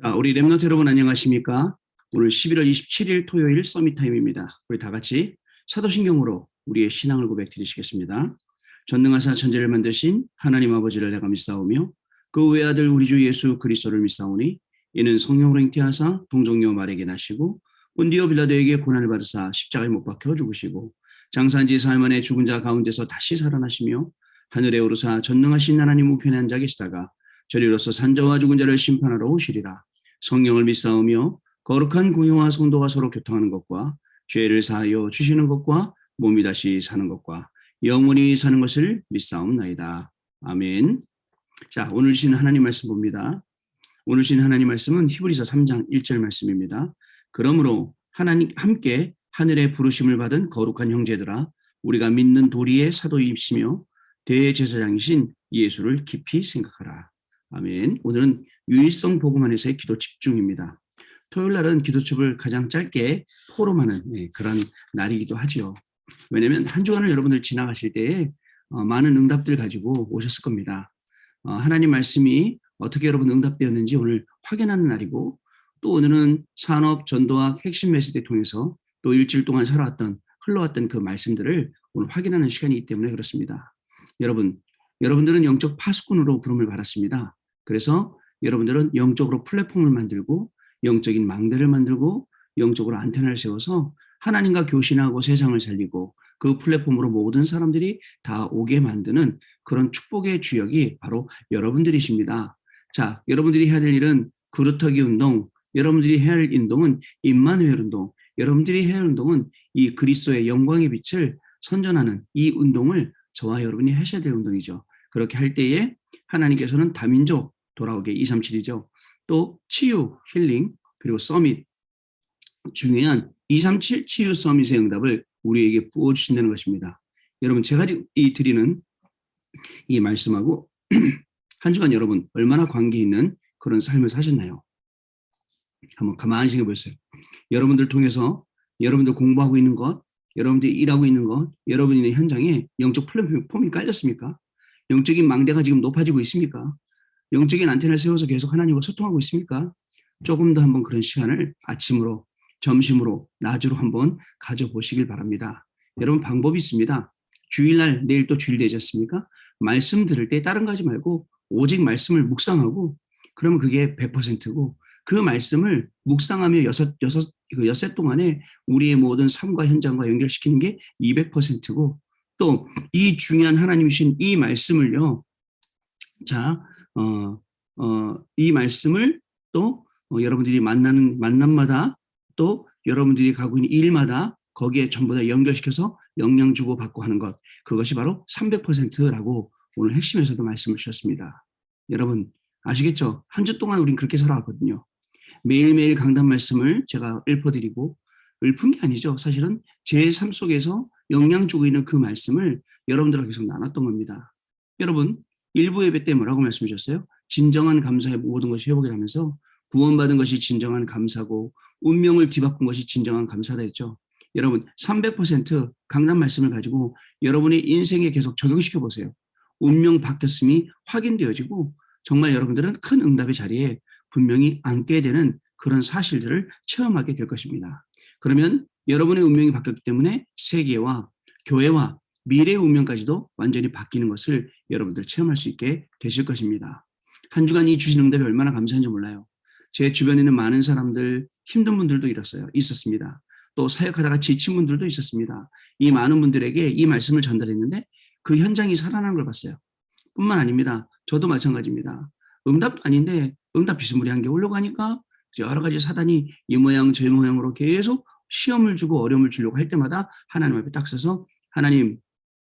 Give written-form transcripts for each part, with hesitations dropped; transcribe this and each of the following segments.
우리 랩넌트 여러분 안녕하십니까? 오늘 11월 27일 토요일 서밋타임입니다. 우리 다 같이 사도신경으로 우리의 신앙을 고백드리시겠습니다. 전능하사 천지를 만드신 하나님 아버지를 내가 믿사오며 그 외아들 우리 주 예수 그리스도를 믿사오니 이는 성령으로 잉태하사 동정녀 마리아에게 나시고 본디오 빌라도에게 고난을 받으사 십자가에 못 박혀 죽으시고 장사한 지 사흘 만에 죽은 자 가운데서 다시 살아나시며 하늘에 오르사 전능하신 하나님 우편에 앉아 계시다가 저리로서 산자와 죽은 자를 심판하러 오시리라. 성령을 믿사오며 거룩한 공회와 성도가 서로 교통하는 것과 죄를 사하여 주시는 것과 몸이 다시 사는 것과 영원히 사는 것을 믿사옵나이다. 아멘. 자, 오늘 주신 하나님 말씀 봅니다. 오늘 주신 하나님 말씀은 히브리서 3장 1절 말씀입니다. 그러므로 하나님 함께 하늘의 부르심을 받은 거룩한 형제들아, 우리가 믿는 도리의 사도이시며 대제사장이신 예수를 깊이 생각하라. 아멘. 오늘은 유일성 복음 안에서의 기도 집중입니다. 토요일 날은 기도첩을 가장 짧게 포럼하는 그런 날이기도 하죠. 왜냐하면 한 주간을 여러분들 지나가실 때에 많은 응답들 가지고 오셨을 겁니다. 하나님 말씀이 어떻게 여러분 응답되었는지 오늘 확인하는 날이고, 또 오늘은 산업, 전도학, 핵심 메시지 통해서 또 일주일 동안 흘러왔던 그 말씀들을 오늘 확인하는 시간이기 때문에 그렇습니다. 여러분들은 영적 파수꾼으로 부름을 받았습니다. 그래서 여러분들은 영적으로 플랫폼을 만들고 영적인 망대를 만들고 영적으로 안테나를 세워서 하나님과 교신하고 세상을 살리고 그 플랫폼으로 모든 사람들이 다 오게 만드는 그런 축복의 주역이 바로 여러분들이십니다. 자, 여러분들이 해야 될 일은 그루터기 운동, 여러분들이 해야 할 운동은 임마누엘 운동, 여러분들이 해야 할 운동은 이 그리스도의 영광의 빛을 선전하는 이 운동을 저와 여러분이 하셔야 될 운동이죠. 그렇게 할 때에 하나님께서는 다민족 돌아오게 237이죠. 또 치유, 힐링, 그리고 서밋, 중요한 237 치유 서밋의 응답을 우리에게 부어주신다는 것입니다. 여러분, 제가 드리는 이 말씀하고 한 주간 여러분 얼마나 관계 있는 그런 삶을 사셨나요? 한번 가만히 생각해 보세요. 여러분들 통해서 여러분들 공부하고 있는 것, 여러분들이 일하고 있는 것, 여러분의 현장에 영적 플랫폼이 깔렸습니까? 영적인 망대가 지금 높아지고 있습니까? 영적인 안테나를 세워서 계속 하나님과 소통하고 있습니까? 조금 더 한번 그런 시간을 아침으로, 점심으로, 낮으로 한번 가져보시길 바랍니다. 여러분, 방법이 있습니다. 주일날, 내일 또 주일 되지 않습니까? 말씀 들을 때 다른 거 하지 말고 오직 말씀을 묵상하고, 그러면 그게 100%고 그 말씀을 묵상하며 엿새 동안에 우리의 모든 삶과 현장과 연결시키는 게 200%고, 또 이 중요한 하나님이 주신 이 말씀을요, 자, 이 말씀을 또 여러분들이 만나는 만남마다 또 여러분들이 가고 있는 일마다 거기에 전부 다 연결시켜서 영향 주고 받고 하는 것, 그것이 바로 300%라고 오늘 핵심에서도 말씀을 주셨습니다. 여러분 아시겠죠? 한 주 동안 우린 그렇게 살아왔거든요. 매일매일 강단 말씀을 제가 읊어드리고, 읊은 게 아니죠. 사실은 제 삶 속에서 영향 주고 있는 그 말씀을 여러분들과 계속 나눴던 겁니다. 여러분, 일부 예배 때 뭐라고 말씀 주셨어요? 진정한 감사의 모든 것이 회복이라면서 구원받은 것이 진정한 감사고 운명을 뒤바꾼 것이 진정한 감사다 했죠. 여러분 300% 강단 말씀을 가지고 여러분의 인생에 계속 적용시켜 보세요. 운명 바뀌었음이 확인되어지고 정말 여러분들은 큰 응답의 자리에 분명히 앉게 되는 그런 사실들을 체험하게 될 것입니다. 그러면 여러분의 운명이 바뀌었기 때문에 세계와 교회와 미래의 운명까지도 완전히 바뀌는 것을 여러분들 체험할 수 있게 되실 것입니다. 한 주간 이 주신 응답이 얼마나 감사한지 몰라요. 제 주변에 있는 많은 사람들, 힘든 분들도 있었습니다. 또 사역하다가 지친 분들도 있었습니다. 이 많은 분들에게 이 말씀을 전달했는데 그 현장이 살아나는 걸 봤어요. 뿐만 아닙니다. 저도 마찬가지입니다. 응답도 아닌데 응답 비스무리한 게 오려고 하니까 여러 가지 사단이 이 모양 저 모양으로 계속 시험을 주고 어려움을 주려고 할 때마다 하나님 앞에 딱 서서, 하나님,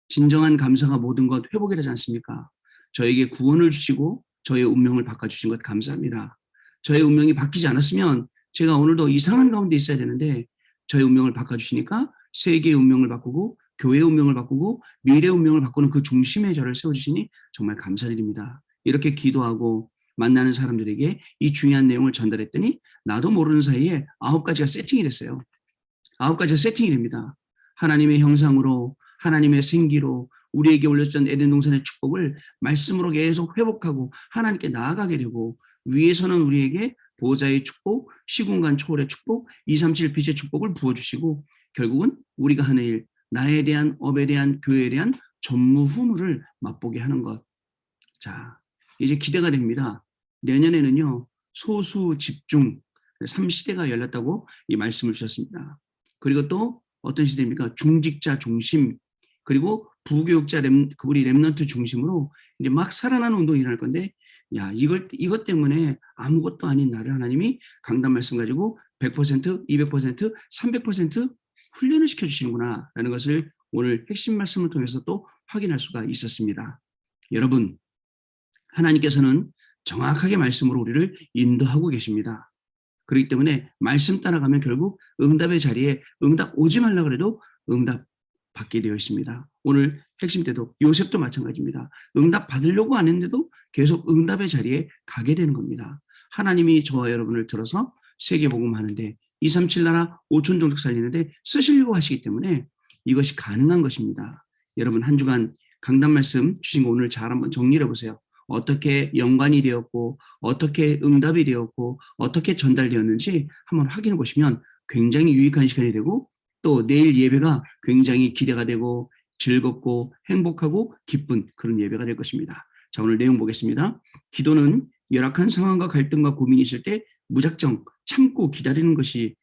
진정한 감사가 모든 것 회복이라지 않습니까? 저에게 구원을 주시고 저의 운명을 바꿔주신 것 감사합니다. 저의 운명이 바뀌지 않았으면 제가 오늘도 이상한 가운데 있어야 되는데 저의 운명을 바꿔주시니까 세계의 운명을 바꾸고 교회의 운명을 바꾸고 미래의 운명을 바꾸는 그 중심에 저를 세워주시니 정말 감사드립니다. 이렇게 기도하고 만나는 사람들에게 이 중요한 내용을 전달했더니 나도 모르는 사이에 9가지가 세팅이 됐어요. 9가지가 세팅이 됩니다. 하나님의 형상으로, 하나님의 생기로 우리에게 올려준 에덴 동산의 축복을 말씀으로 계속 회복하고 하나님께 나아가게 되고, 위에서는 우리에게 보좌의 축복, 시공간 초월의 축복, 237 빛의 축복을 부어주시고 결국은 우리가 하는 일, 나에 대한, 업에 대한, 교회에 대한 전무후무를 맛보게 하는 것. 자, 이제 기대가 됩니다. 내년에는요, 소수 집중 3시대가 열렸다고 이 말씀을 주셨습니다. 그리고 또 어떤 시대입니까? 중직자 중심, 그리고 부교육자 우리 랩넌트 중심으로 이제 막 살아나는 운동이 일어날 건데, 야, 이것 때문에 아무것도 아닌 나를 하나님이 강단 말씀 가지고 100%, 200%, 300% 훈련을 시켜주시는구나 라는 것을 오늘 핵심 말씀을 통해서 또 확인할 수가 있었습니다. 여러분, 하나님께서는 정확하게 말씀으로 우리를 인도하고 계십니다. 그렇기 때문에 말씀 따라가면 결국 응답의 자리에 응답 오지 말라 그래도 응답 받게 되어 있습니다. 오늘 핵심 때도 요셉도 마찬가지입니다. 응답 받으려고 안 했는데도 계속 응답의 자리에 가게 되는 겁니다. 하나님이 저와 여러분을 들어서 세계복음 하는데 237 나라 5천 종족 살리는데 쓰시려고 하시기 때문에 이것이 가능한 것입니다. 여러분 한 주간 강단 말씀 주신 거 오늘 잘 한번 정리해 보세요. 어떻게 연관이 되었고 어떻게 응답이 되었고 어떻게 전달되었는지 한번 확인해 보시면 굉장히 유익한 시간이 되고 또 내일 예배가 굉장히 기대가 되고 즐겁고 행복하고 기쁜 그런 예배가 될 것입니다. 자, 오늘 내용 보겠습니다. 기도는 열악한 상황과 갈등과 고민이 있을 때 무작정 참고 기다리는 것이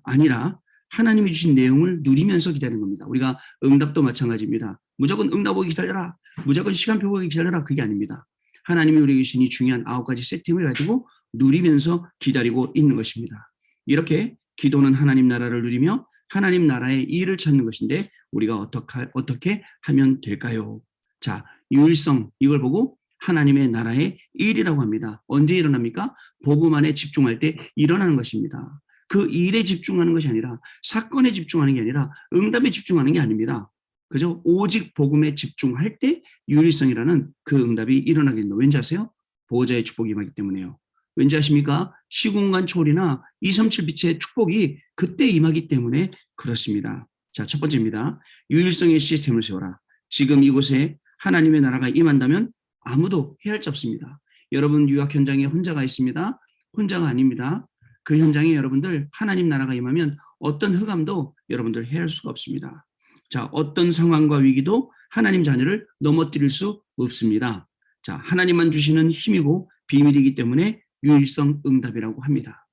아니라 하나님이 주신 내용을 누리면서 기다리는 겁니다. 우리가 응답도 마찬가지입니다. 무조건 응답 오기 기다려라. 무조건 시간표 보기 기다려라. 그게 아닙니다. 하나님이 우리에게 주신 이 중요한 9가지 세팅을 가지고 누리면서 기다리고 있는 것입니다. 이렇게 기도는 하나님 나라를 누리며 하나님 나라의 일을 찾는 것인데 우리가 어떻게 하면 될까요? 자, 유일성 이걸 보고 하나님의 나라의 일이라고 합니다. 언제 일어납니까? 복음 안에 집중할 때 일어나는 것입니다. 그 일에 집중하는 것이 아니라 사건에 집중하는 게 아니라 응답에 집중하는 게 아닙니다. 그죠? 오직 복음에 집중할 때 유일성이라는 그 응답이 일어나게 된다. 왠지 아세요? 보호자의 축복이 임하기 때문에요. 왠지 아십니까? 시공간 초월이나 237 빛의 축복이 그때 임하기 때문에 그렇습니다. 자, 첫 번째입니다. 유일성의 시스템을 세워라. 지금 이곳에 하나님의 나라가 임한다면 아무도 해할 수 없습니다. 여러분 유학 현장에 혼자가 있습니다. 혼자가 아닙니다. 그 현장에 여러분들 하나님 나라가 임하면 어떤 흑암도 여러분들 해할 수가 없습니다. 자, 어떤 상황과 위기도 하나님 자녀를 넘어뜨릴 수 없습니다. 자, 하나님만 주시는 힘이고 비밀이기 때문에 유일성 응답이라고 합니다.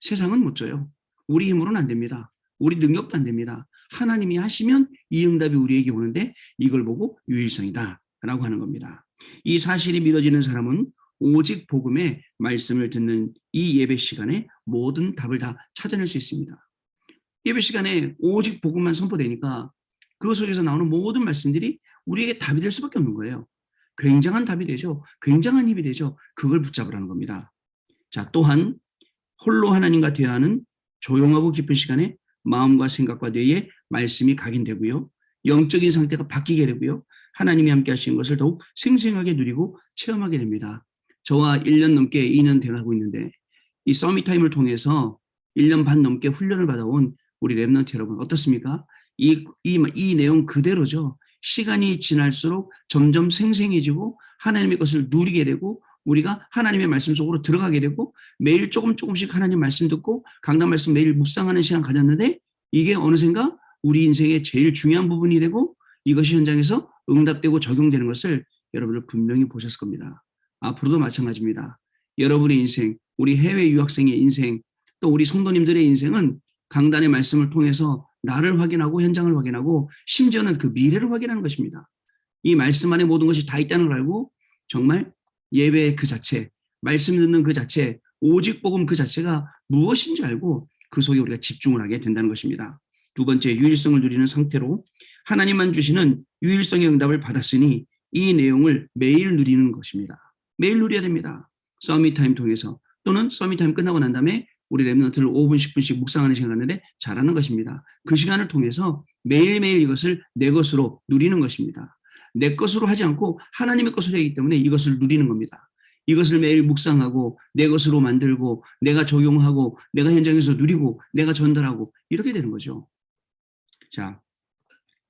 세상은 못 줘요. 우리 힘으로는 안 됩니다. 우리 능력도 안 됩니다. 하나님이 하시면 이 응답이 우리에게 오는데 이걸 보고 유일성이다 라고 하는 겁니다. 이 사실이 믿어지는 사람은 오직 복음의 말씀을 듣는 이 예배 시간에 모든 답을 다 찾아낼 수 있습니다. 예배 시간에 오직 복음만 선포되니까 그 속에서 나오는 모든 말씀들이 우리에게 답이 될 수밖에 없는 거예요. 굉장한 답이 되죠. 굉장한 힘이 되죠. 그걸 붙잡으라는 겁니다. 자, 또한 홀로 하나님과 대화하는 조용하고 깊은 시간에 마음과 생각과 뇌에 말씀이 각인되고요. 영적인 상태가 바뀌게 되고요. 하나님이 함께 하시는 것을 더욱 생생하게 누리고 체험하게 됩니다. 저와 1년 넘게 2년 돼가고 있는데 이 서밋 타임을 통해서 1년 반 넘게 훈련을 받아온 우리 랩넌트 여러분 어떻습니까? 이 내용 그대로죠. 시간이 지날수록 점점 생생해지고 하나님의 것을 누리게 되고 우리가 하나님의 말씀 속으로 들어가게 되고 매일 조금씩 하나님 말씀 듣고 강단 말씀 매일 묵상하는 시간 가졌는데 이게 어느샌가 우리 인생의 제일 중요한 부분이 되고 이것이 현장에서 응답되고 적용되는 것을 여러분들 분명히 보셨을 겁니다. 앞으로도 마찬가지입니다. 여러분의 인생, 우리 해외 유학생의 인생, 또 우리 성도님들의 인생은 강단의 말씀을 통해서 나를 확인하고 현장을 확인하고 심지어는 그 미래를 확인하는 것입니다. 이 말씀 안에 모든 것이 다 있다는 걸 알고 정말 예배 그 자체, 말씀 듣는 그 자체, 오직 복음 그 자체가 무엇인지 알고 그 속에 우리가 집중을 하게 된다는 것입니다. 두 번째, 유일성을 누리는 상태로 하나님만 주시는 유일성의 응답을 받았으니 이 내용을 매일 누리는 것입니다. 매일 누려야 됩니다. 서밋 타임 통해서 또는 서밋 타임 끝나고 난 다음에 우리 랩넌트를 5분, 10분씩 묵상하는 시간 갖는데 잘하는 것입니다. 그 시간을 통해서 매일매일 이것을 내 것으로 누리는 것입니다. 내 것으로 하지 않고 하나님의 것으로 하기 때문에 이것을 누리는 겁니다. 이것을 매일 묵상하고 내 것으로 만들고 내가 적용하고 내가 현장에서 누리고 내가 전달하고 이렇게 되는 거죠. 자,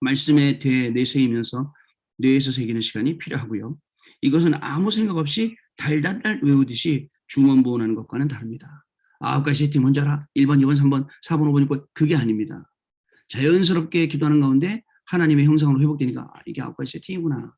말씀에 대해 내세이면서 뇌에서 새기는 시간이 필요하고요. 이것은 아무 생각 없이 달달달 외우듯이 중언부언하는 것과는 다릅니다. 9가지 세팅 먼저 하라. 1번, 2번, 3번, 4번, 5번 있고 그게 아닙니다. 자연스럽게 기도하는 가운데 하나님의 형상으로 회복되니까 이게 9가지 세팅이구나.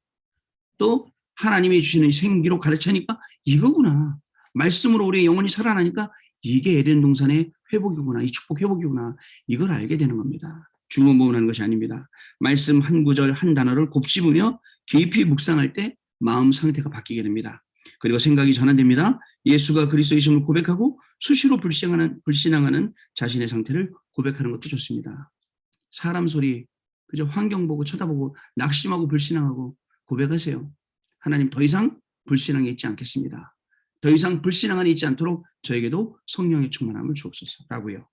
또 하나님이 주시는 생기로 가르치니까 이거구나. 말씀으로 우리의 영혼이 살아나니까 이게 에덴 동산의 회복이구나. 이 축복 회복이구나. 이걸 알게 되는 겁니다. 중언부언하는 것이 아닙니다. 말씀 한 구절 한 단어를 곱씹으며 깊이 묵상할 때 마음 상태가 바뀌게 됩니다. 그리고 생각이 전환됩니다. 예수가 그리스도이심을 고백하고 수시로 불신앙하는 자신의 상태를 고백하는 것도 좋습니다. 사람 소리, 그저 환경 보고 쳐다보고 낙심하고 불신앙하고 고백하세요. 하나님 더 이상 불신앙에 있지 않겠습니다. 더 이상 불신앙 안에 있지 않도록 저에게도 성령의 충만함을 주옵소서라고요.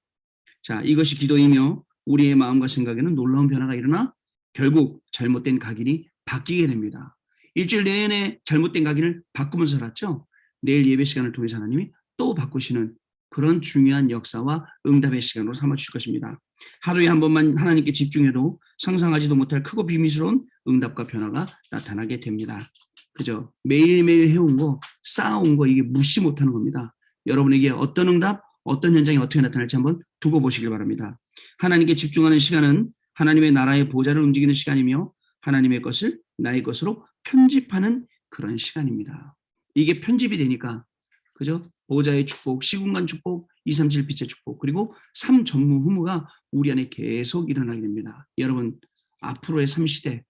자, 이것이 기도이며 우리의 마음과 생각에는 놀라운 변화가 일어나 결국 잘못된 각인이 바뀌게 됩니다. 일주일 내내 잘못된 각인을 바꾸면서 살았죠. 내일 예배 시간을 통해서 하나님이 또 바꾸시는 그런 중요한 역사와 응답의 시간으로 삼아주실 것입니다. 하루에 한 번만 하나님께 집중해도 상상하지도 못할 크고 비밀스러운 응답과 변화가 나타나게 됩니다. 그죠? 매일매일 해온 거, 쌓아온 거 이게 무시 못하는 겁니다. 여러분에게 어떤 응답, 어떤 현장이 어떻게 나타날지 한번 두고 보시길 바랍니다. 하나님께 집중하는 시간은 하나님의 나라의 보좌를 움직이는 시간이며 하나님의 것을 나의 것으로 편집하는 그런 시간입니다. 이게 편집이 되니까 그죠? 보좌의 축복, 시공간 축복, 237 빛의 축복, 그리고 삼전무후무가 우리 안에 계속 일어나게 됩니다. 여러분 앞으로의 삶시대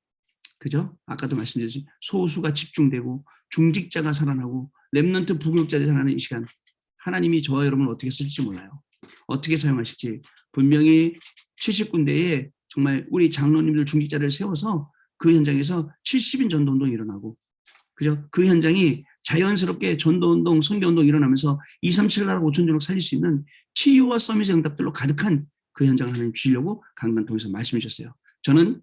그죠? 아까도 말씀드렸지 소수가 집중되고 중직자가 살아나고 렘넌트 부교육자들이 살아나는 이 시간 하나님이 저와 여러분을 어떻게 쓸지 몰라요. 어떻게 사용하실지 분명히 70군데에 정말 우리 장로님들 중직자를 세워서 그 현장에서 70인 전도운동이 일어나고 그죠? 그 현장이 자연스럽게 전도운동, 선교운동 일어나면서 237 나라 5천 종족 살릴 수 있는 치유와 서밋의 응답들로 가득한 그 현장을 하나님 주시려고 강단 통해서 말씀해 주셨어요. 저는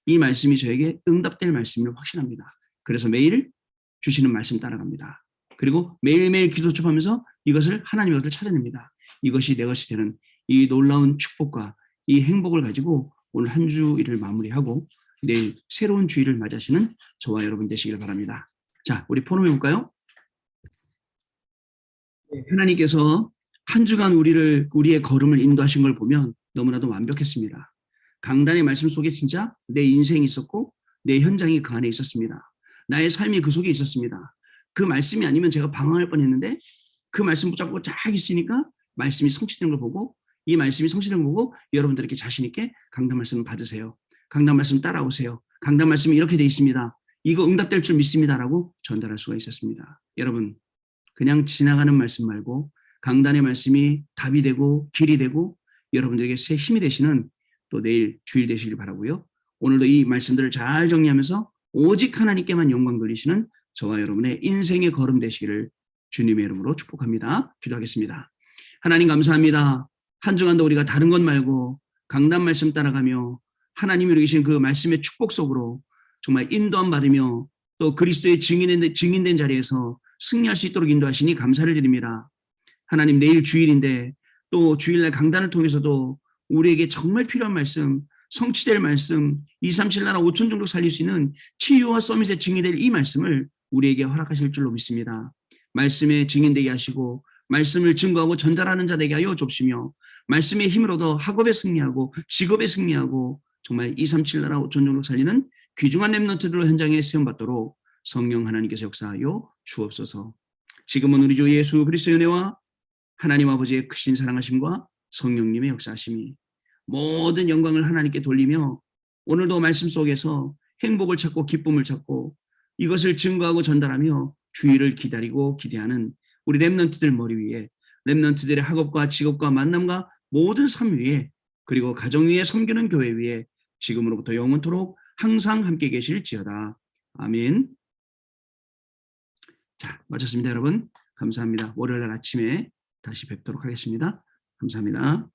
이 말씀이 저에게 응답될 말씀을 확신합니다. 그래서 매일 주시는 말씀 따라갑니다. 그리고 매일매일 기도첩하면서 이것을 하나님의 것을 찾아냅니다. 이것이 내 것이 되는 이 놀라운 축복과 이 행복을 가지고 오늘 한 주일을 마무리하고 내일 새로운 주일을 맞이하시는 저와 여러분 되시길 바랍니다. 자, 우리 포럼해 볼까요? 하나님께서 한 주간 우리의 걸음을 인도하신 걸 보면 너무나도 완벽했습니다. 강단의 말씀 속에 진짜 내 인생이 있었고 내 현장이 그 안에 있었습니다. 나의 삶이 그 속에 있었습니다. 그 말씀이 아니면 제가 방황할 뻔했는데 그 말씀 붙잡고 쫙 있으니까 말씀이 성취되는 걸 보고 이 말씀이 성취되는 걸 보고 여러분들에게 자신 있게 강단 말씀을 받으세요. 강단 말씀 따라오세요. 강단 말씀이 이렇게 돼 있습니다. 이거 응답될 줄 믿습니다라고 전달할 수가 있었습니다. 여러분 그냥 지나가는 말씀 말고 강단의 말씀이 답이 되고 길이 되고 여러분들에게 새 힘이 되시는 또 내일 주일 되시길 바라고요. 오늘도 이 말씀들을 잘 정리하면서 오직 하나님께만 영광 돌리시는 저와 여러분의 인생의 걸음 되시기를 주님의 이름으로 축복합니다. 기도하겠습니다. 하나님 감사합니다. 한 주간도 우리가 다른 것 말고 강단 말씀 따라가며 하나님이 이루신 그 말씀의 축복 속으로 정말 인도함 받으며 또 그리스도의 증인된 자리에서 승리할 수 있도록 인도하시니 감사를 드립니다. 하나님 내일 주일인데 또 주일날 강단을 통해서도 우리에게 정말 필요한 말씀, 성취될 말씀, 237 나라 5천 종족 살릴 수 있는 치유와 서밋의 증인될 이 말씀을 우리에게 허락하실 줄로 믿습니다. 말씀에 증인되게 하시고 말씀을 증거하고 전달하는 자 되게 하여 좁시며 말씀의 힘으로도 학업에 승리하고 직업에 승리하고 정말 237 나라 5천 종족 살리는 귀중한 렘넌트들로 현장에 세움받도록 성령 하나님께서 역사하여 주옵소서. 지금은 우리 주 예수 그리스도의 은혜와 하나님 아버지의 크신 사랑하심과 성령님의 역사하심이 모든 영광을 하나님께 돌리며 오늘도 말씀 속에서 행복을 찾고 기쁨을 찾고 이것을 증거하고 전달하며 주의를 기다리고 기대하는 우리 렘넌트들 머리 위에 렘넌트들의 학업과 직업과 만남과 모든 삶 위에 그리고 가정 위에 섬기는 교회 위에 지금으로부터 영원토록 항상 함께 계실지어다. 아멘. 자, 마쳤습니다, 여러분. 감사합니다. 월요일 날 아침에 다시 뵙도록 하겠습니다. 감사합니다.